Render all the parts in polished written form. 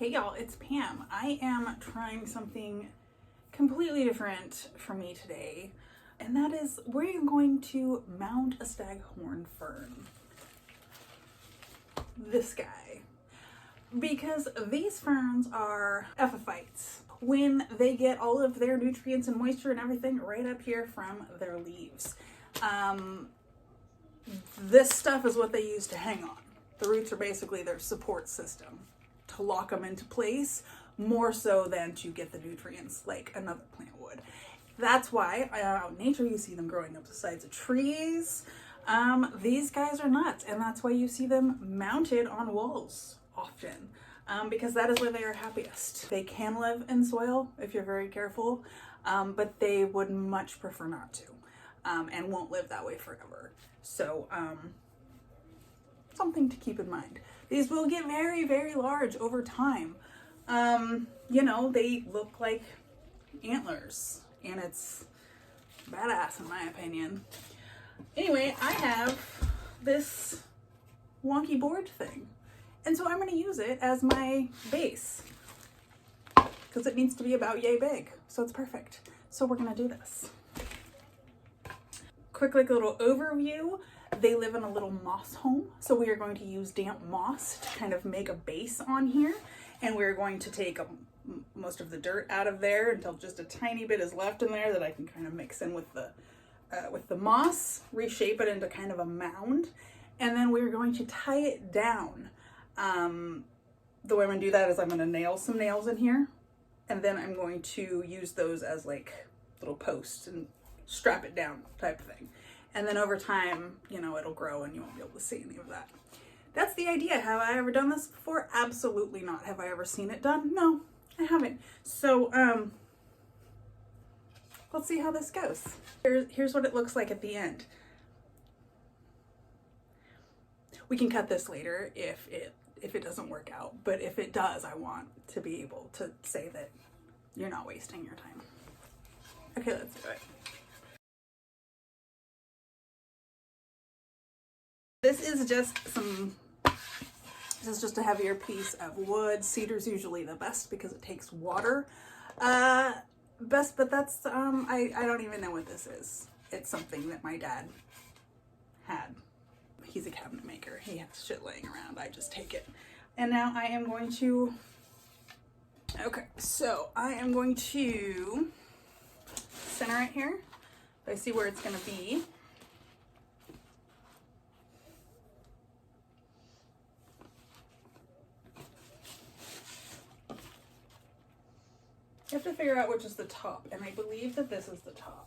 Hey y'all, it's Pam. I am trying something completely different for me today, and that is we're going to mount a staghorn fern. This guy. Because these ferns are epiphytes. When they get all of their nutrients and moisture and everything right up here from their leaves. This stuff is what they use to hang on. The roots are basically their support system to lock them into place, more so than to get the nutrients like another plant would. That's why out in nature you see them growing up the sides of trees. These guys are nuts, and that's why you see them mounted on walls often, because that is where they are happiest. They can live in soil if you're very careful, but they would much prefer not to, and won't live that way forever. So something to keep in mind. These will get very, very large over time. You know, they look like antlers, and it's badass in my opinion. Anyway, I have this wonky board thing, and so I'm going to use it as my base because it needs to be about yay big, so it's perfect. So we're going to do this. Quick little overview. They live in a little moss home, so we are going to use damp moss to kind of make a base on here, and we're going to take most of the dirt out of there until just a tiny bit is left in there that I can kind of mix in with the moss, reshape it into kind of a mound, and then we're going to tie it down. The way I'm going to do that is I'm going to nail some nails in here, and then I'm going to use those as like little posts and strap it down type of thing. And then over time, you know, it'll grow and you won't be able to see any of that. That's the idea. Have I ever done this before? Absolutely not. Have I ever seen it done? No, I haven't. So, let's see how this goes. Here's what it looks like at the end. We can cut this later if it doesn't work out. But if it does, I want to be able to say that you're not wasting your time. Okay, let's do it. This is just a heavier piece of wood. Cedar's usually the best because it takes water. But that's, I don't even know what this is. It's something that my dad had. He's a cabinet maker. He has shit laying around. I just take it. And now I am going to, okay, so I am going to center it here. I see where it's going to be. You have to figure out which is the top, and I believe that this is the top.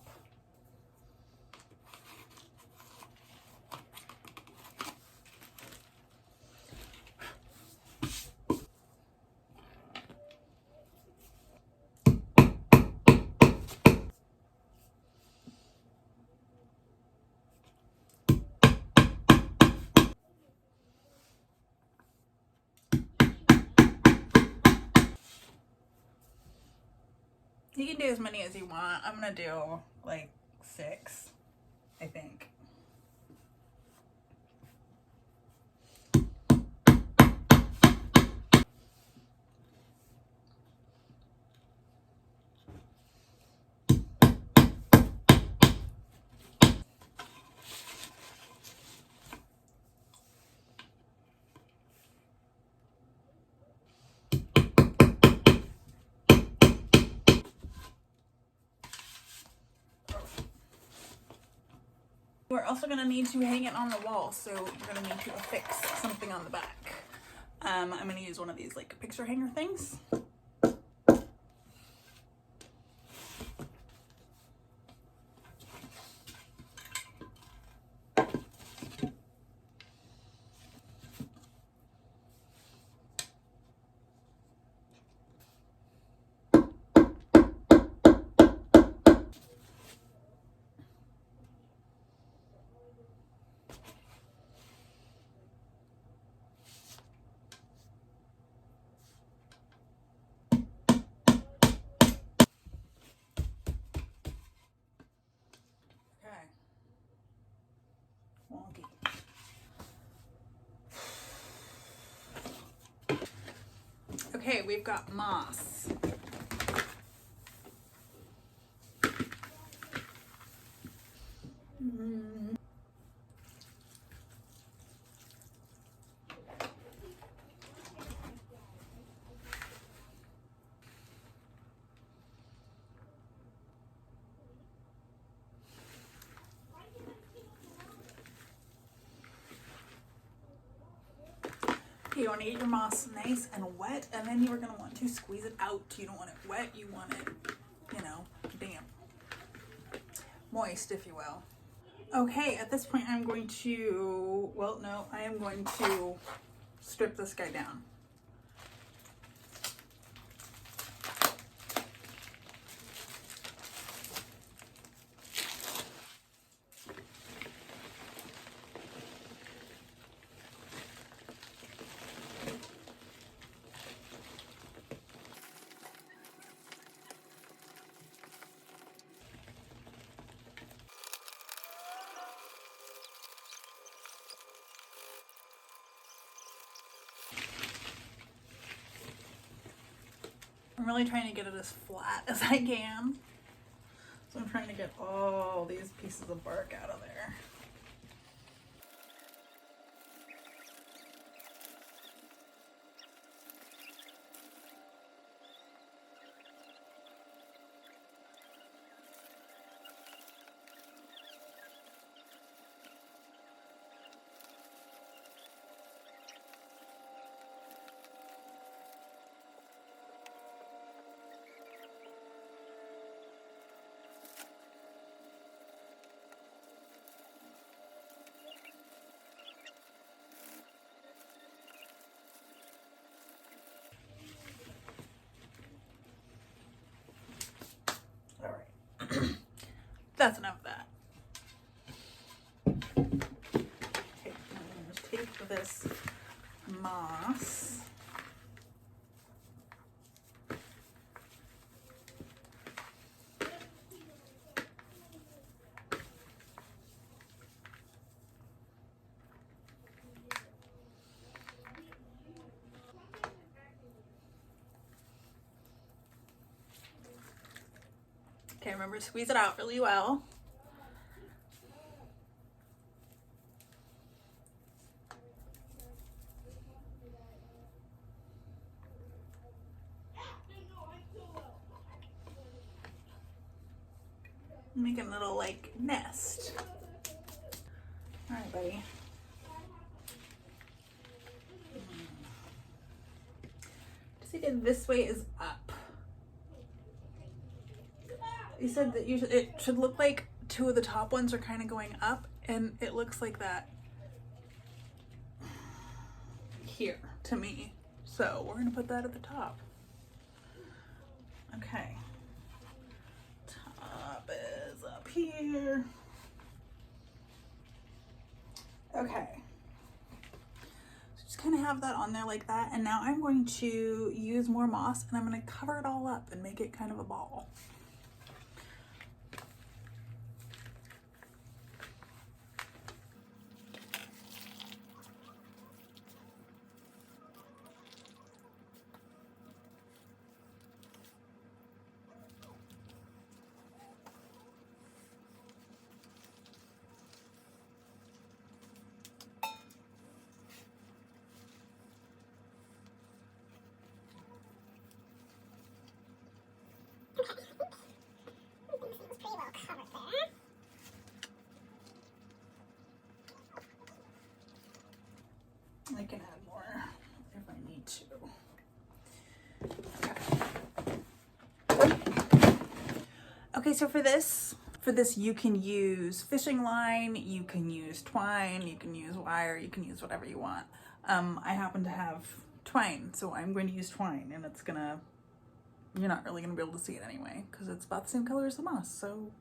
You can do as many as you want. I'm gonna do like 6, I think. We're also going to need to hang it on the wall, so we're going to need to affix something on the back. I'm going to use one of these like picture hanger things. Okay, we've got moss. You want to get your moss nice and wet, and then you're going to want to squeeze it out. You don't want it wet, you want it, you know, damp. Moist, if you will. Okay, at this point I'm going to, well, no, I am going to strip this guy down. I'm really trying to get it as flat as I can. So I'm trying to get all these pieces of bark out of there. That's enough of that. Okay, I'm going to take this moss. Okay, remember to squeeze it out really well. Make a little like nest. All right, buddy. Just again, this way is up. You said that it should look like two of the top ones are kind of going up, and it looks like that here to me. So we're gonna put that at the top. Okay. Top is up here. Okay. So just kind of have that on there like that, and now I'm going to use more moss, and I'm going to cover it all up and make it kind of a ball. I can add more if I need to. Okay. Okay, so for this you can use fishing line, you can use twine, you can use wire, you can use whatever you want. I happen to have twine, so I'm going to use twine, and it's gonna, you're not really gonna be able to see it anyway because it's about the same color as the moss, so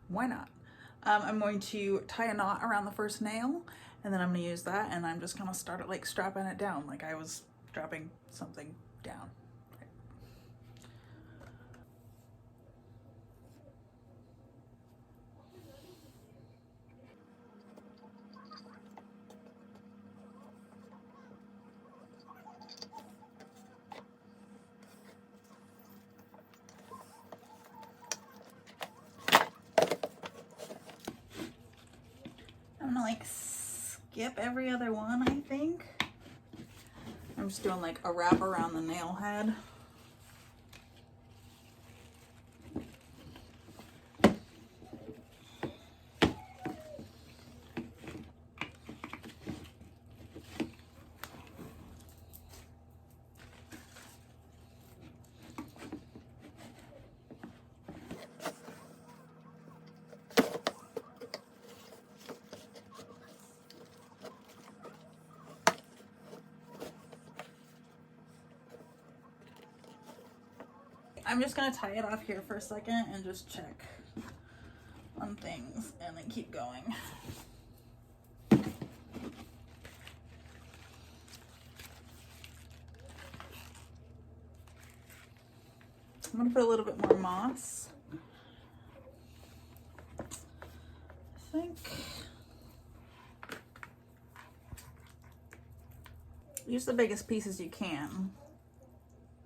why not? I'm going to tie a knot around the first nail, and then I'm gonna use that, and I'm just gonna start it like strapping it down like I was strapping something down. like skip every other one, I think. I'm just doing like a wrap around the nail head. I'm just gonna tie it off here for a second and just check on things and then keep going. I'm gonna put a little bit more moss. I think use the biggest pieces you can,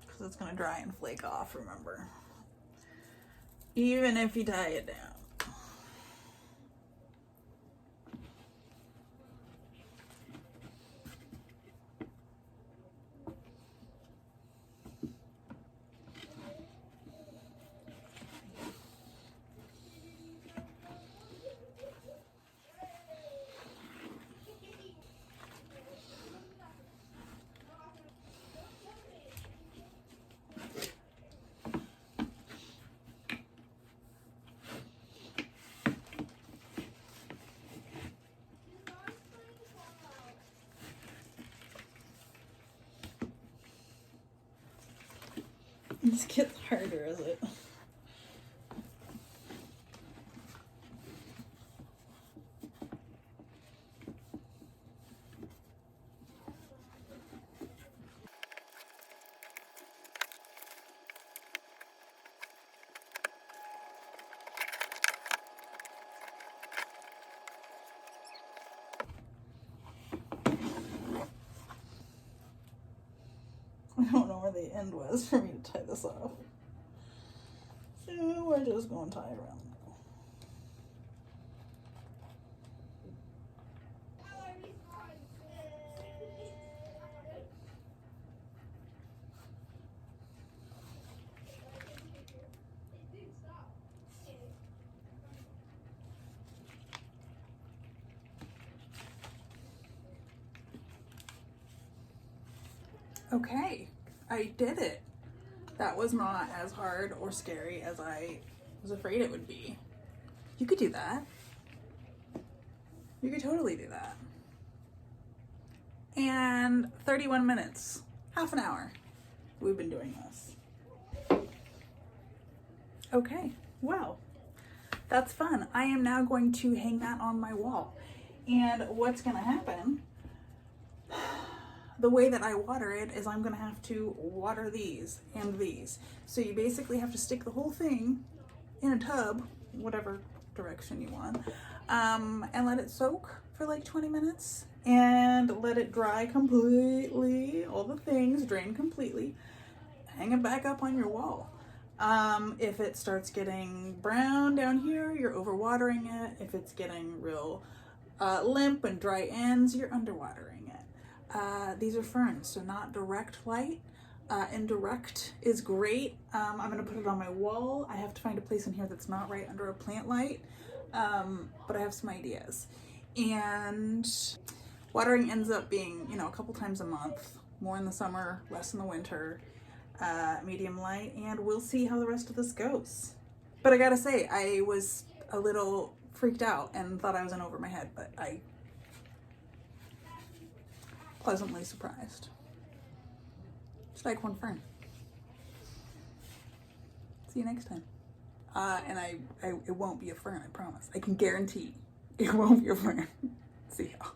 because it's gonna dry and flake off, remember. Even if you tie it down. This gets harder, is it? I don't know where the end was for me to tie this off. So we're just going to tie it around now. Okay, I did it. That was not as hard or scary as I was afraid it would be. You could do that. You could totally do that. And 31 minutes, half an hour, we've been doing this. Okay, well, that's fun. I am now going to hang that on my wall. And what's gonna happen, the way that I water it is I'm gonna have to water these and these. So you basically have to stick the whole thing in a tub, whatever direction you want, and let it soak for like 20 minutes and let it dry completely, all the things drain completely, hang it back up on your wall. If it starts getting brown down here, you're overwatering it. If it's getting real limp and dry ends, you're underwatering it. These are ferns, so not direct light. Indirect is great. I'm gonna put it on my wall. I have to find a place in here that's not right under a plant light, but I have some ideas. And watering ends up being, you know, a couple times a month, more in the summer, less in the winter, medium light, and we'll see how the rest of this goes. But I gotta say, I was a little freaked out and thought I was in over my head, but I pleasantly surprised. Staghorn fern. See you next time. And it won't be a fern, I promise. I can guarantee it won't be a fern. See y'all.